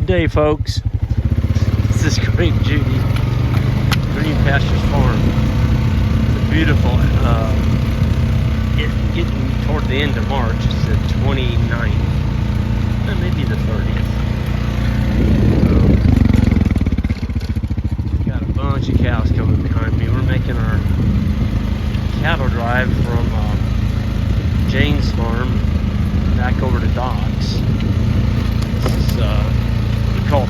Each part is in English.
day, folks. This is Great Judy, Green Pastures Farm. It's beautiful. It's getting toward the end of March. It's the 29th, maybe the 30th. Got a bunch of cows coming behind me. We're making our cattle drive from Jane's farm back over to Doc's. This is we call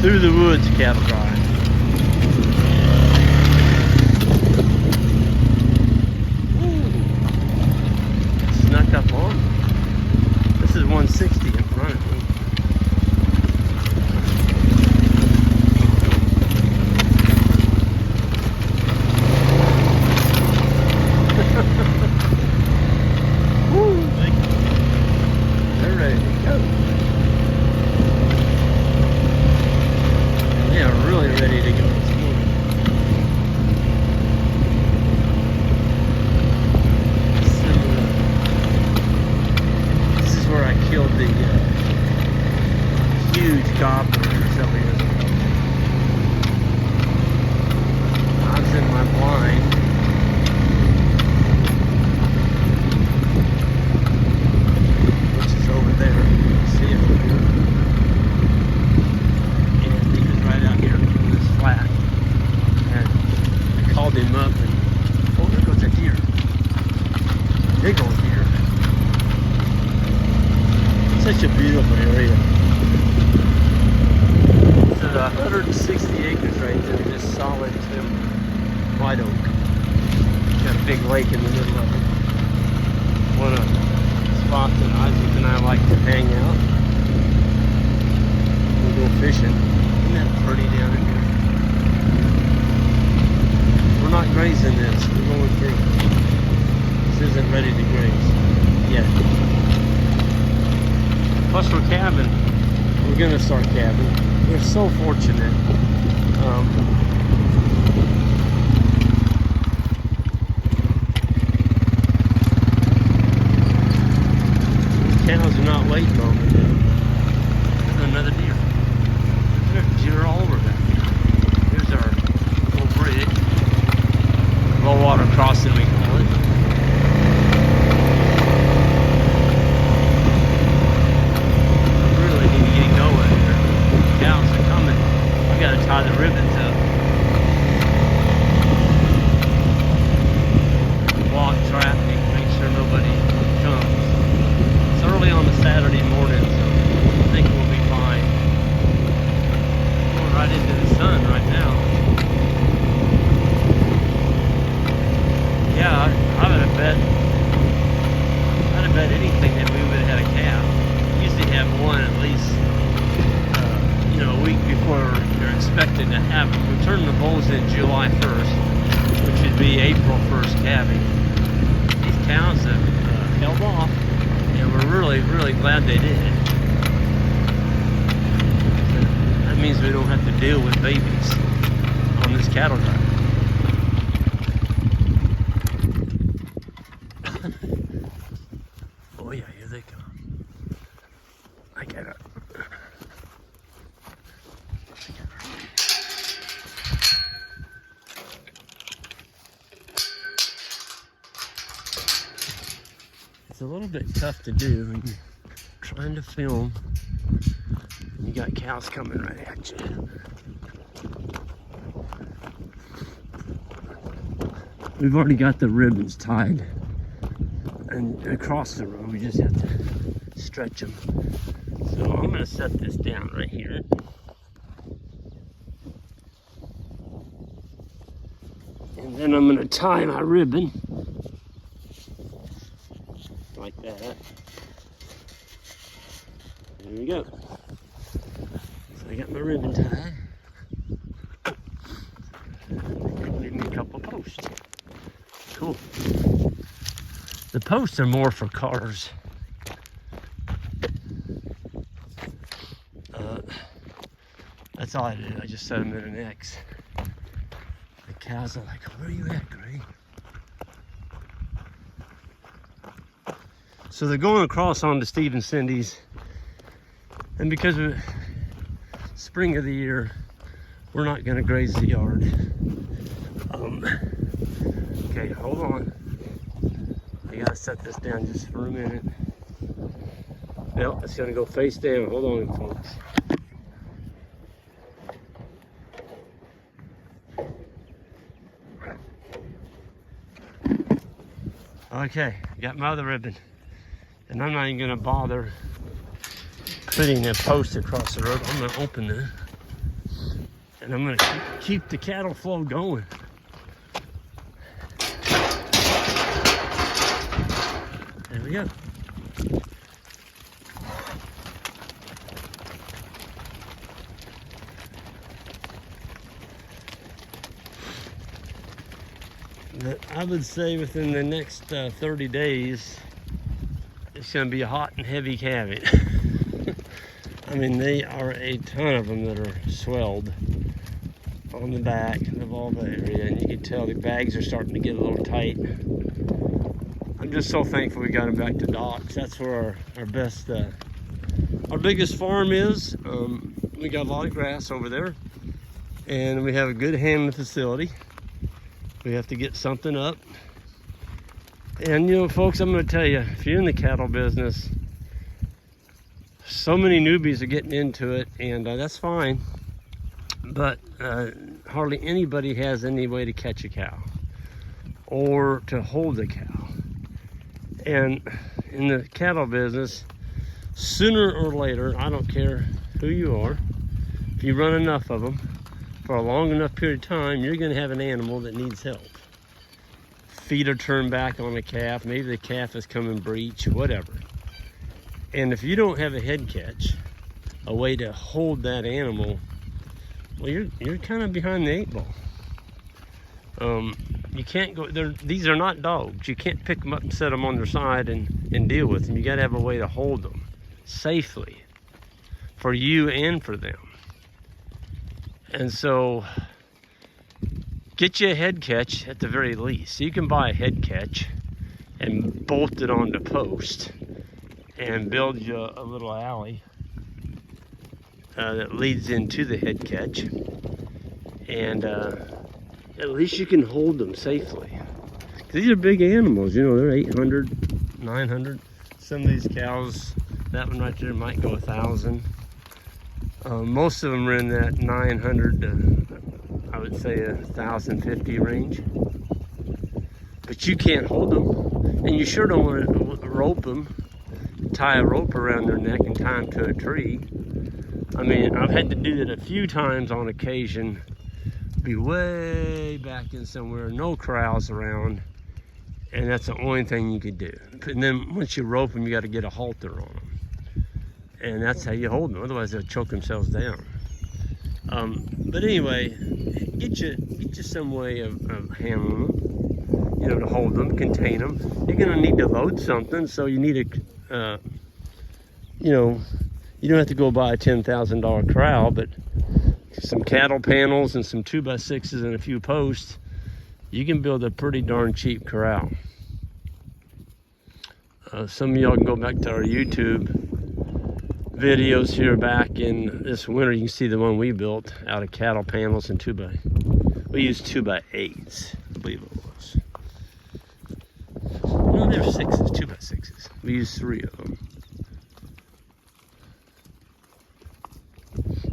Through the Woods cattle drive. Ooh, snuck up on me. This is 160 in front of me. Woo, they're ready to go. They are really ready to go this morning. This is where I killed the huge gobblers several years ago. I was in my blind. Over there, see it from here. And he was right out here in this flat. And I called him up and, oh, there goes a deer. Big old deer. Such a beautiful area. It's 160 acres right there, just solid timber. White oak. Got a big lake in the middle of it. What a spot that Isaac and I like to hang out. We'll go fishing. Isn't that pretty down in here? We're not grazing this. We're going through. This isn't ready to graze yet. Plus we're calving. We're going to start calving. We're so fortunate. Cows are not waiting on me. There's another deer. There's deer all over back here. Here's our little bridge. Low water crossing, we call it. I really need to get going here. Cows are coming. We gotta tie the ribbons up. Block traffic, make sure nobody comes. It's early on the Saturday morning, so I think we'll be fine. Going right into the sun right now. Yeah, I'd have bet anything that we would have had a calf. Usually have one at least, a week before you're expected to have them. We turn the bulls in July 1st, which would be April 1st calving. These cows have held off. And we're really, really glad they did. That means we don't have to deal with babies on this cattle drive. Oh yeah, here they come. I got it. It's a little bit tough to do when you're trying to film and you got cows coming right at you. We've already got the ribbons tied and across the road we just have to stretch them. So I'm going to set this down right here. And then I'm going to tie my ribbon like that. There we go. So I got my ribbon tied. Leave me a couple posts. Cool. The posts are more for cars. That's all I did. I just set them in an X. The cows are like, where are you at, Gray? So they're going across onto Steve and Cindy's, and because spring of the year, we're not gonna graze the yard. Okay, hold on. I gotta set this down just for a minute. Nope, it's gonna go face down. Hold on, folks. Okay, got my other ribbon. And I'm not even gonna bother putting a post across the road. I'm gonna open it. And I'm gonna keep the cattle flow going. There we go. I would say within the next 30 days, it's going to be a hot and heavy calving. I mean, they are a ton of them that are swelled on the back, the vulva area, and you can tell the bags are starting to get a little tight. I'm just so thankful we got them back to docks. That's where our best, our biggest farm is. We got a lot of grass over there, and we have a good handling facility. We have to get something up. And you know, folks, I'm going to tell you, if you're in the cattle business, so many newbies are getting into it, and that's fine. But hardly anybody has any way to catch a cow or to hold a cow. And in the cattle business, sooner or later, I don't care who you are, if you run enough of them for a long enough period of time, you're going to have an animal that needs help. Feet are turned back on a calf, maybe the calf has come in breach, whatever. And if you don't have a head catch, a way to hold that animal, well, you're kind of behind the 8 ball. You can't go there. These are not dogs. You can't pick them up and set them on their side and deal with them. You got to have a way to hold them safely for you and for them. And so get you a head catch at the very least. You can buy a head catch and bolt it on the post and build you a little alley that leads into the head catch. And at least you can hold them safely. These are big animals, you know, they're 800, 900. Some of these cows, that one right there might go 1,000. Most of them are in that 900 to, I would say, 1,050 range. But you can't hold them, and you sure don't want to rope them, tie a rope around their neck and tie them to a tree. I mean, I've had to do that a few times on occasion, be way back in somewhere, no corrals around, and that's the only thing you could do. And then once you rope them, you got to get a halter on them. And that's how you hold them, otherwise they'll choke themselves down. But anyway, get you some way of handling them, you know, to hold them, contain them. You're gonna need to load something, so you need a, you know, you don't have to go buy a $10,000 corral, but some cattle panels and some 2x6s and a few posts, you can build a pretty darn cheap corral. Some of y'all can go back to our YouTube videos here back in this winter. You can see the one we built out of cattle panels and we used 2x8s, I believe it was. No, they were 6s, 2x6s. We used 3 of them.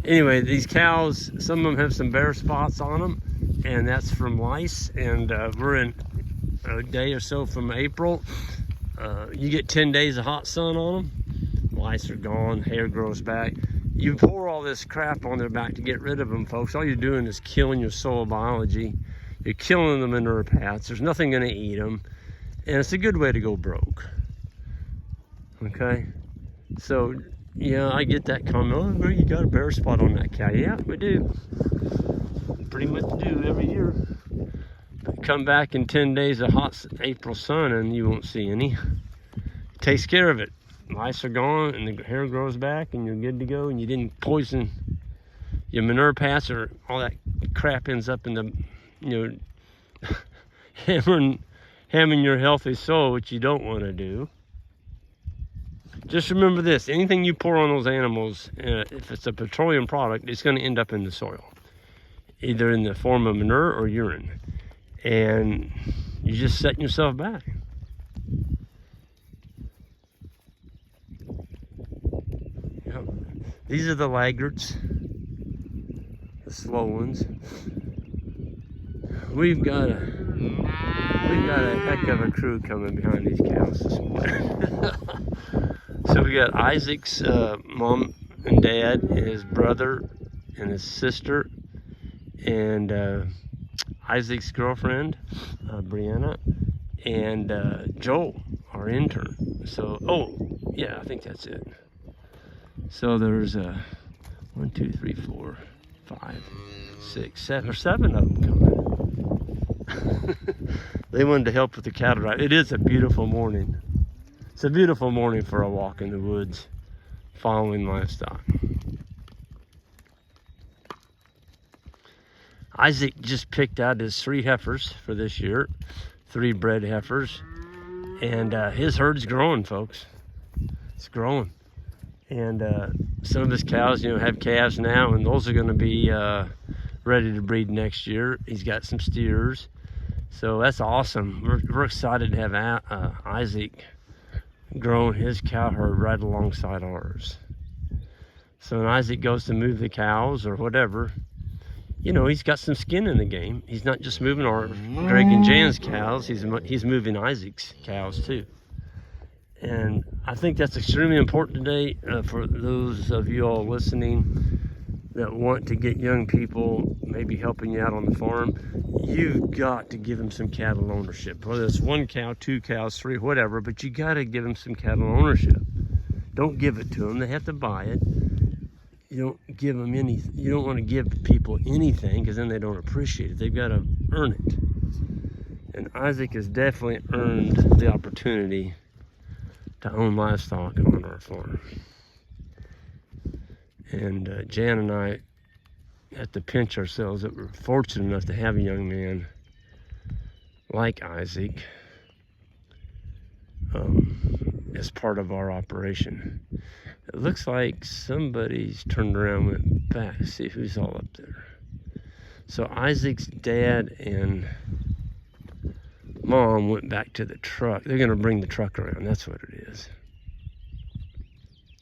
Anyway, these cows, some of them have some bare spots on them, and that's from lice. And we're in a day or so from April. You get 10 days of hot sun on them, lice are gone, hair grows back. You pour all this crap on their back to get rid of them, folks. All you're doing is killing your soil biology. You're killing the manure paths. There's nothing going to eat them, and it's a good way to go broke. Okay, so yeah, I get that comment. Oh, you got a bare spot on that cow. Yeah, we do. Pretty much do every year. But come back in 10 days of hot April sun, and you won't see any. Takes care of it. Lice are gone, and the hair grows back, and you're good to go, and you didn't poison your manure paths, or all that crap ends up in the, you know, hammering your healthy soil, which you don't want to do. Just remember this, anything you pour on those animals, if it's a petroleum product, it's going to end up in the soil, either in the form of manure or urine. And you're just setting yourself back. Yep. These are the laggards, the slow ones. We've got a heck of a crew coming behind these cows this morning. So we got Isaac's mom and dad, and his brother and his sister, and Isaac's girlfriend, Brianna, and Joel, our intern. So, oh, yeah, I think that's it. So there's 1, 2, 3, 4, 5, 6, 7, or 7 of them coming. They wanted to help with the cattle drive. It is a beautiful morning. It's a beautiful morning for a walk in the woods, following livestock. Isaac just picked out his 3 heifers for this year, 3 bred heifers, and his herd's growing, folks. It's growing, and some of his cows, you know, have calves now, and those are going to be ready to breed next year. He's got some steers, so that's awesome. We're excited to have Isaac growing his cow herd right alongside ours. So when Isaac goes to move the cows or whatever, you know, he's got some skin in the game. He's not just moving our Greg and Jan's cows, he's moving Isaac's cows too. And I think that's extremely important today for those of you all listening that want to get young people maybe helping you out on the farm. You've got to give them some cattle ownership, whether it's 1 cow, 2 cows, 3, whatever, but you got to give them some cattle ownership. Don't give it to them. They have to buy it. You don't give them anything. You don't want to give people anything, because then they don't appreciate it. They've got to earn it. And Isaac has definitely earned the opportunity to own livestock on our farm. And Jan and I have to pinch ourselves that we're fortunate enough to have a young man like Isaac as part of our operation. It looks like somebody's turned around and went back. See who's all up there. So Isaac's dad and mom went back to the truck. They're going to bring the truck around. That's what it is.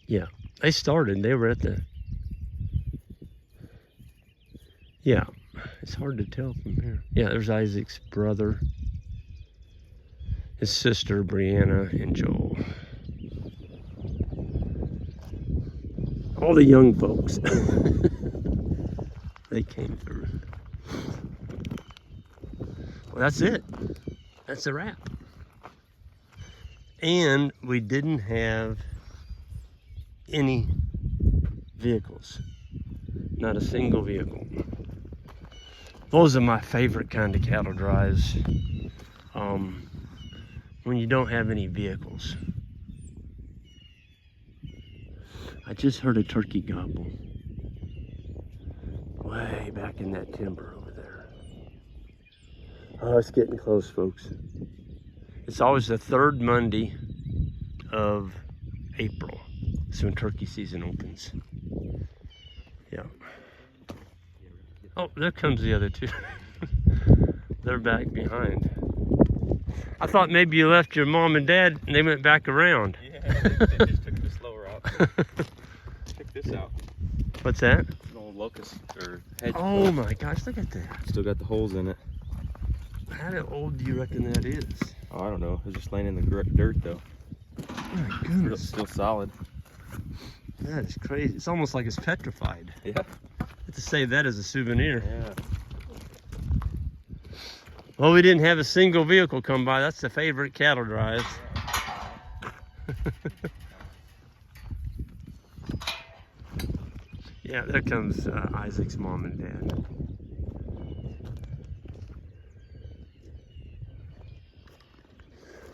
Yeah, they started. They were at the... Yeah, it's hard to tell from here. Yeah, there's Isaac's brother, his sister, Brianna, and Joel. All the young folks. They came through. Well, that's it. That's a wrap. And we didn't have any vehicles. Not a single vehicle. Those are my favorite kind of cattle drives. When you don't have any vehicles. I just heard a turkey gobble. Way back in that timber over there. Oh, it's getting close, folks. It's always the 3rd Monday of April. That's when turkey season opens. Yeah. Oh, there comes the other 2. They're back behind. I thought maybe you left your mom and dad and they went back around. Yeah, they just took the slower route. Check this out. What's that? An old locust or hedge. Oh my gosh, look at that. Still got the holes in it. How old do you reckon that is? Oh, I don't know. It's just laying in the dirt though. Oh my goodness. Still solid. That is crazy. It's almost like it's petrified. Yeah. Have to save that as a souvenir. Yeah. Well, we didn't have a single vehicle come by. That's the favorite cattle drive. Yeah, there comes Isaac's mom and dad.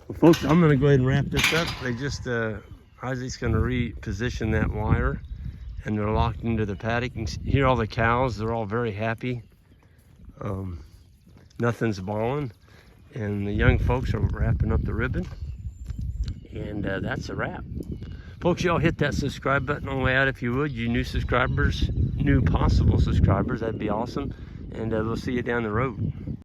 Well, folks, I'm going to go ahead and wrap this up. They just, Isaac's going to reposition that wire, and they're locked into the paddock. You can hear all the cows. They're all very happy. Nothing's bawling, and the young folks are wrapping up the ribbon, and that's a wrap. Folks, y'all hit that subscribe button on the way out if you would. You new subscribers, new possible subscribers, that'd be awesome. And we'll see you down the road.